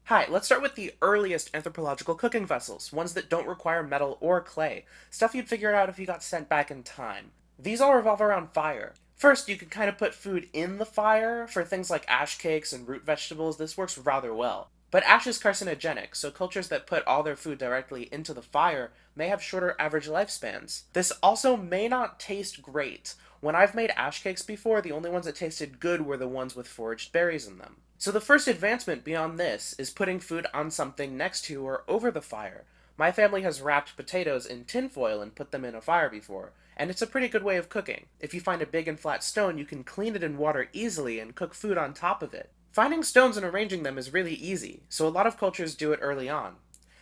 Hi, let's start with the earliest anthropological cooking vessels, ones that don't require metal or clay, stuff you'd figure out if you got sent back in time. These all revolve around fire. First, you can kind of put food in the fire. For things like ash cakes and root vegetables, this works rather well. But ash is carcinogenic, so cultures that put all their food directly into the fire may have shorter average lifespans. This also may not taste great. When I've made ash cakes before, the only ones that tasted good were the ones with foraged berries in them. So the first advancement beyond this is putting food on something next to or over the fire. My family has wrapped potatoes in tinfoil and put them in a fire before, and it's a pretty good way of cooking. If you find a big and flat stone, you can clean it in water easily and cook food on top of it. Finding stones and arranging them is really easy, so a lot of cultures do it early on.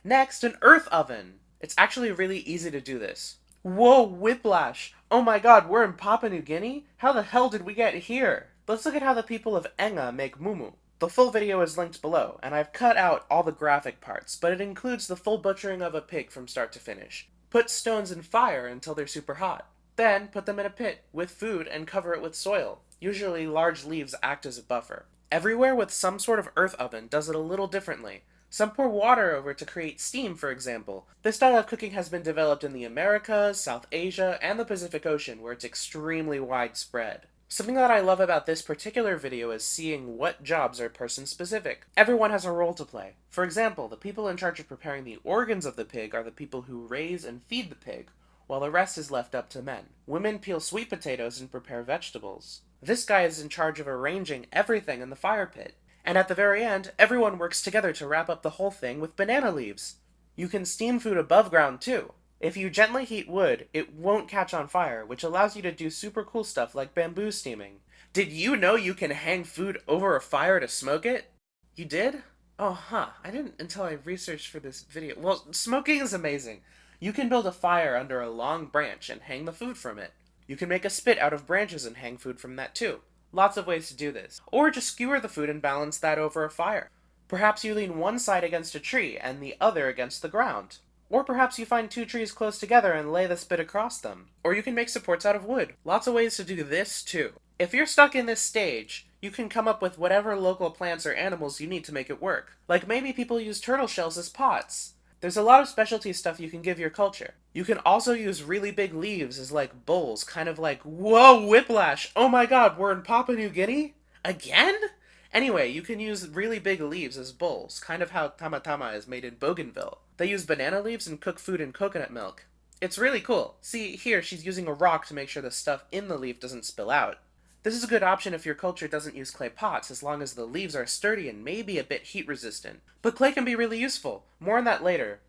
Next, an earth oven! It's actually really easy to do this. Whoa, whiplash! Oh my god, we're in Papua New Guinea? How the hell did we get here? Let's look at how the people of Enga make mumu. The full video is linked below, and I've cut out all the graphic parts, but it includes the full butchering of a pig from start to finish. Put stones in fire until they're super hot. Then, put them in a pit with food and cover it with soil. Usually, large leaves act as a buffer. Everywhere with some sort of earth oven does it a little differently. Some pour water over to create steam, for example. This style of cooking has been developed in the Americas, South Asia, and the Pacific Ocean, where it's extremely widespread. Something that I love about this particular video is seeing what jobs are person-specific. Everyone has a role to play. For example, the people in charge of preparing the organs of the pig are the people who raise and feed the pig, while the rest is left up to men. Women peel sweet potatoes and prepare vegetables. This guy is in charge of arranging everything in the fire pit. And at the very end, everyone works together to wrap up the whole thing with banana leaves. You can steam food above ground too. If you gently heat wood, it won't catch on fire, which allows you to do super cool stuff like bamboo steaming. Did you know you can hang food over a fire to smoke it? You did? Oh, huh. I didn't until I researched for this video. Well, smoking is amazing. You can build a fire under a long branch and hang the food from it. You can make a spit out of branches and hang food from that too. Lots of ways to do this. Or just skewer the food and balance that over a fire. Perhaps you lean one side against a tree and the other against the ground. Or perhaps you find two trees close together and lay the spit across them. Or you can make supports out of wood. Lots of ways to do this too. If you're stuck in this stage, you can come up with whatever local plants or animals you need to make it work. Like maybe people use turtle shells as pots. There's a lot of specialty stuff you can give your culture. You can also use really big leaves as like bowls, kind of like, whoa, whiplash! Oh my god, we're in Papua New Guinea? Again? Anyway, you can use really big leaves as bowls, kind of how tamatama is made in Bougainville. They use banana leaves and cook food in coconut milk. It's really cool. See, here she's using a rock to make sure the stuff in the leaf doesn't spill out. This is a good option if your culture doesn't use clay pots, as long as the leaves are sturdy and maybe a bit heat resistant. But clay can be really useful. More on that later.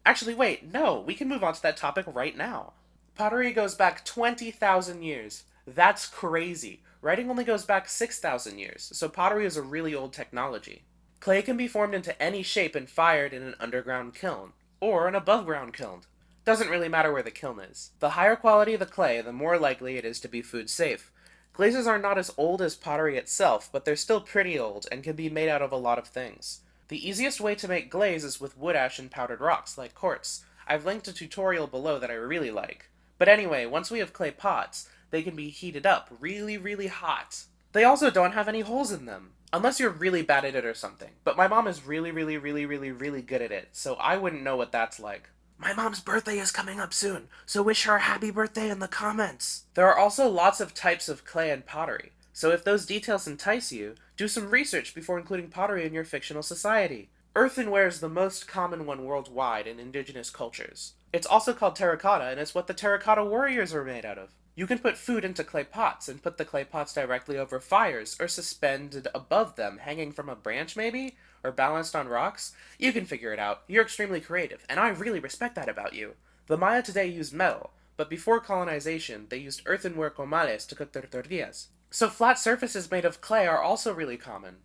Actually, wait, no, we can move on to that topic right now. Pottery goes back 20,000 years. That's crazy. Writing only goes back 6,000 years, so pottery is a really old technology. Clay can be formed into any shape and fired in an underground kiln, or an above-ground kiln. Doesn't really matter where the kiln is. The higher quality the clay, the more likely it is to be food safe. Glazes are not as old as pottery itself, but they're still pretty old and can be made out of a lot of things. The easiest way to make glaze is with wood ash and powdered rocks, like quartz. I've linked a tutorial below that I really like. But anyway, once we have clay pots, they can be heated up really, really hot. They also don't have any holes in them. Unless you're really bad at it or something. But my mom is really, really, really, really, really good at it, so I wouldn't know what that's like. My mom's birthday is coming up soon, so wish her a happy birthday in the comments! There are also lots of types of clay and pottery, so if those details entice you, do some research before including pottery in your fictional society. Earthenware is the most common one worldwide in indigenous cultures. It's also called terracotta, and it's what the terracotta warriors are made out of. You can put food into clay pots, and put the clay pots directly over fires, or suspended above them, hanging from a branch maybe? Or balanced on rocks? You can figure it out. You're extremely creative, and I really respect that about you. The Maya today used metal, but before colonization, they used earthenware comales to cook their tortillas. So flat surfaces made of clay are also really common.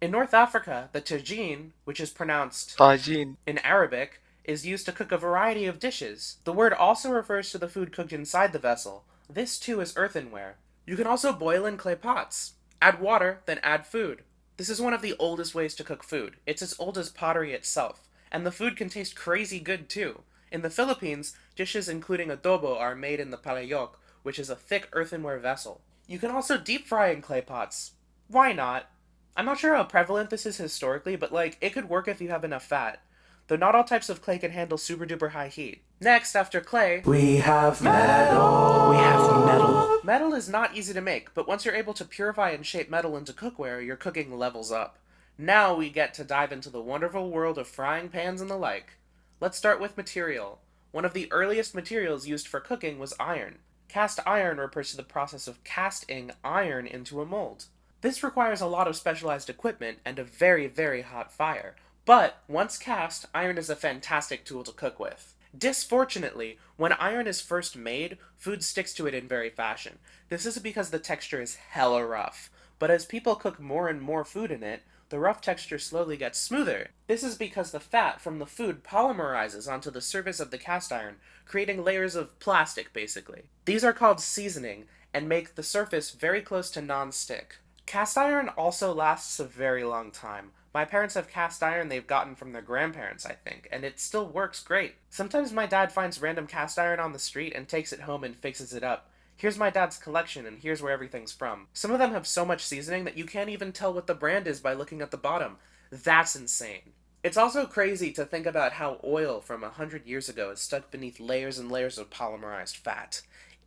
In North Africa, the tagine, which is pronounced tagine. in Arabic, is used to cook a variety of dishes. The word also refers to the food cooked inside the vessel. This too is earthenware. You can also boil in clay pots. Add water, then add food. This is one of the oldest ways to cook food. It's as old as pottery itself. And the food can taste crazy good too. In the Philippines, dishes including adobo are made in the palayok, which is a thick earthenware vessel. You can also deep fry in clay pots. Why not? I'm not sure how prevalent this is historically, but like, it could work if you have enough fat. Though not all types of clay can handle super duper high heat. Next, after clay, We have metal. We have metal. Metal is not easy to make, but once you're able to purify and shape metal into cookware, your cooking levels up. Now we get to dive into the wonderful world of frying pans and the like. Let's start with material. One of the earliest materials used for cooking was iron. Cast iron refers to the process of casting iron into a mold. This requires a lot of specialized equipment and a very, very hot fire. But, once cast, iron is a fantastic tool to cook with. Disfortunately, when iron is first made, food sticks to it in very fashion. This is because the texture is hella rough. But as people cook more and more food in it, the rough texture slowly gets smoother. This is because the fat from the food polymerizes onto the surface of the cast iron, creating layers of plastic, basically. These are called seasoning, and make the surface very close to non-stick. Cast iron also lasts a very long time. My parents have cast iron they've gotten from their grandparents, I think, and it still works great. Sometimes my dad finds random cast iron on the street and takes it home and fixes it up. Here's my dad's collection, and here's where everything's from. Some of them have so much seasoning that you can't even tell what the brand is by looking at the bottom. That's insane. It's also crazy to think about how oil from 100 years ago is stuck beneath layers and layers of polymerized fat.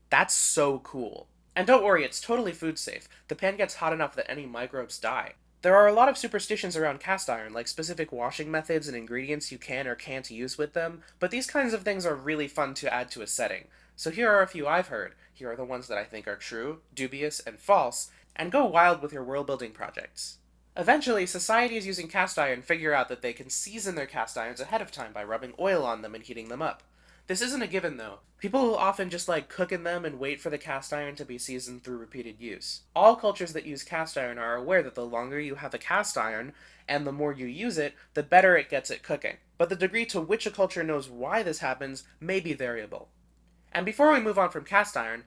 That's so cool. And don't worry, it's totally food safe. The pan gets hot enough that any microbes die. There are a lot of superstitions around cast iron, like specific washing methods and ingredients you can or can't use with them, but these kinds of things are really fun to add to a setting. So here are a few I've heard. Here are the ones that I think are true, dubious, and false, and go wild with your world building projects. Eventually, societies using cast iron figure out that they can season their cast irons ahead of time by rubbing oil on them and heating them up. This isn't a given though. People will often just like cook in them and wait for the cast iron to be seasoned through repeated use. All cultures that use cast iron are aware that the longer you have a cast iron, and the more you use it, the better it gets at cooking. But the degree to which a culture knows why this happens may be variable. And before we move on from cast iron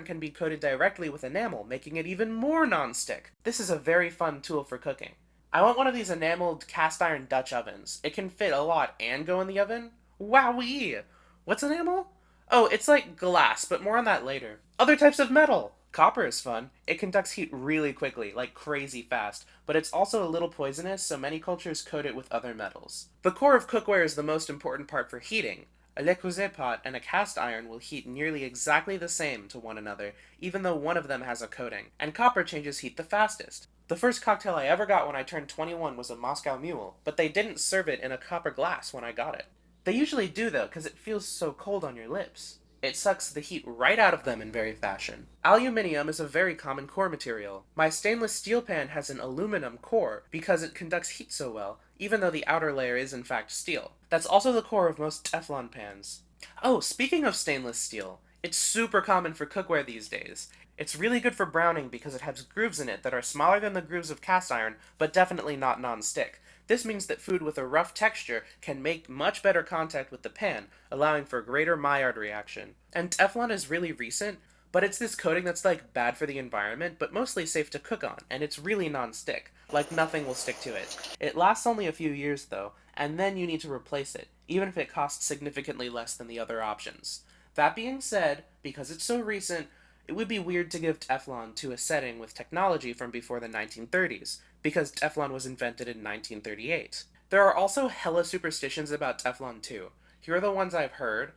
can be coated directly with enamel, making it even more non-stick. This is a very fun tool for cooking. I want one of these enameled cast iron Dutch ovens. It can fit a lot and go in the oven. Wowee! What's enamel? Oh, it's like glass, but more on that later. Other types of metal! Copper is fun. It conducts heat really quickly, like crazy fast, but it's also a little poisonous, so many cultures coat it with other metals. The core of cookware is the most important part for heating. A le creuset pot and a cast iron will heat nearly exactly the same to one another, even though one of them has a coating, and copper changes heat the fastest. The first cocktail I ever got when I turned 21 was a Moscow Mule, but they didn't serve it in a copper glass when I got it. They usually do though, because it feels so cold on your lips. It sucks the heat right out of them in very fashion. Aluminium is a very common core material. My stainless steel pan has an aluminum core because it conducts heat so well, even though the outer layer is in fact steel. That's also the core of most Teflon pans. Oh, speaking of stainless steel, it's super common for cookware these days. It's really good for browning because it has grooves in it that are smaller than the grooves of cast iron, but definitely not non-stick. This means that food with a rough texture can make much better contact with the pan, allowing for greater Maillard reaction. And Teflon is really recent, but it's this coating that's like bad for the environment, but mostly safe to cook on, and it's really non-stick. Like nothing will stick to it. It lasts only a few years though, and then you need to replace it, even if it costs significantly less than the other options. That being said, because it's so recent, it would be weird to give Teflon to a setting with technology from before the 1930s, because Teflon was invented in 1938. There are also hella superstitions about Teflon too. Here are the ones I've heard,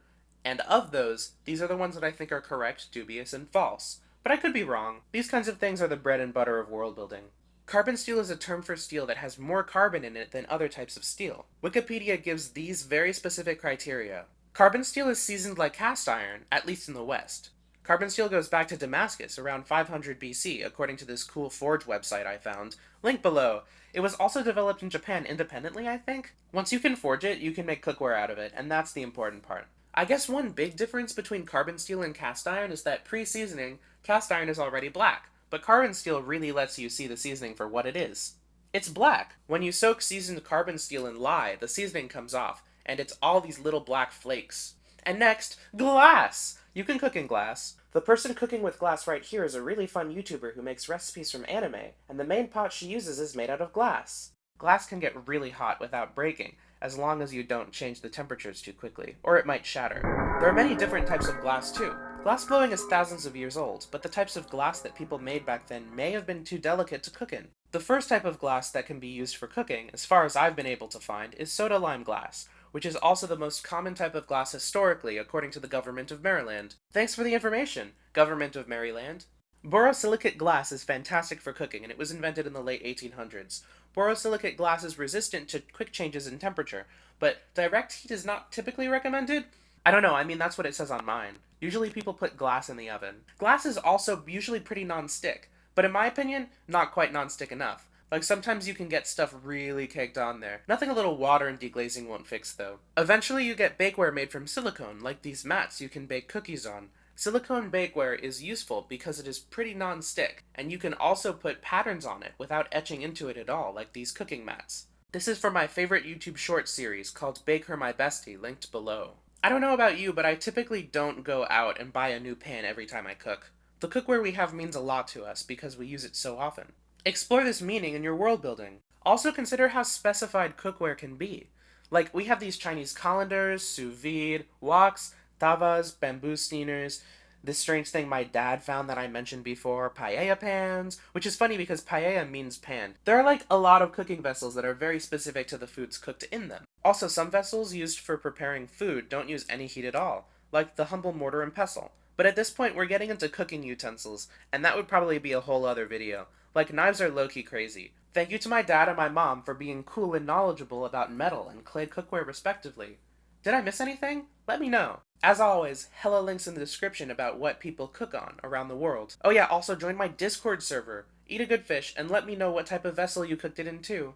and of those, these are the ones that I think are correct, dubious, and false. But I could be wrong. These kinds of things are the bread and butter of world building. Carbon steel is a term for steel that has more carbon in it than other types of steel. Wikipedia gives these very specific criteria. Carbon steel is seasoned like cast iron, at least in the West. Carbon steel goes back to Damascus around 500 BC, according to this cool forge website I found. Link below. It was also developed in Japan independently, I think? Once you can forge it, you can make cookware out of it, and that's the important part. I guess one big difference between carbon steel and cast iron is that pre-seasoning, cast iron is already black, but carbon steel really lets you see the seasoning for what it is. It's black. When you soak seasoned carbon steel in lye, the seasoning comes off, and it's all these little black flakes. And next, glass! You can cook in glass. The person cooking with glass right here is a really fun YouTuber who makes recipes from anime, and the main pot she uses is made out of glass. Glass can get really hot without breaking, as long as you don't change the temperatures too quickly, or it might shatter. There are many different types of glass too. Glass blowing is thousands of years old, but the types of glass that people made back then may have been too delicate to cook in. The first type of glass that can be used for cooking, as far as I've been able to find, is soda lime glass, which is also the most common type of glass historically, according to the Government of Maryland. Thanks for the information, Government of Maryland. Borosilicate glass is fantastic for cooking, and it was invented in the late 1800s. Borosilicate glass is resistant to quick changes in temperature, but direct heat is not typically recommended. I don't know, I mean, that's what it says on mine. Usually people put glass in the oven. Glass is also usually pretty non-stick, but in my opinion, not quite non-stick enough. Like, sometimes you can get stuff really caked on there. Nothing a little water and deglazing won't fix, though. Eventually you get bakeware made from silicone, like these mats you can bake cookies on. Silicone bakeware is useful because it is pretty non-stick, and you can also put patterns on it without etching into it at all, like these cooking mats. This is from my favorite YouTube short series called Bake Her My Bestie, linked below. I don't know about you, but I typically don't go out and buy a new pan every time I cook. The cookware we have means a lot to us because we use it so often. Explore this meaning in your world building. Also consider how specified cookware can be. Like, we have these Chinese colanders, sous vide, woks, tavas, bamboo steamers, this strange thing my dad found that I mentioned before, paella pans, which is funny because paella means pan. There are like a lot of cooking vessels that are very specific to the foods cooked in them. Also, some vessels used for preparing food don't use any heat at all, like the humble mortar and pestle. But at this point, we're getting into cooking utensils, and that would probably be a whole other video. Like, knives are low-key crazy. Thank you to my dad and my mom for being cool and knowledgeable about metal and clay cookware respectively. Did I miss anything? Let me know. As always, hella links in the description about what people cook on around the world. Oh yeah, also join my Discord server, eat a good fish, and let me know what type of vessel you cooked it in too.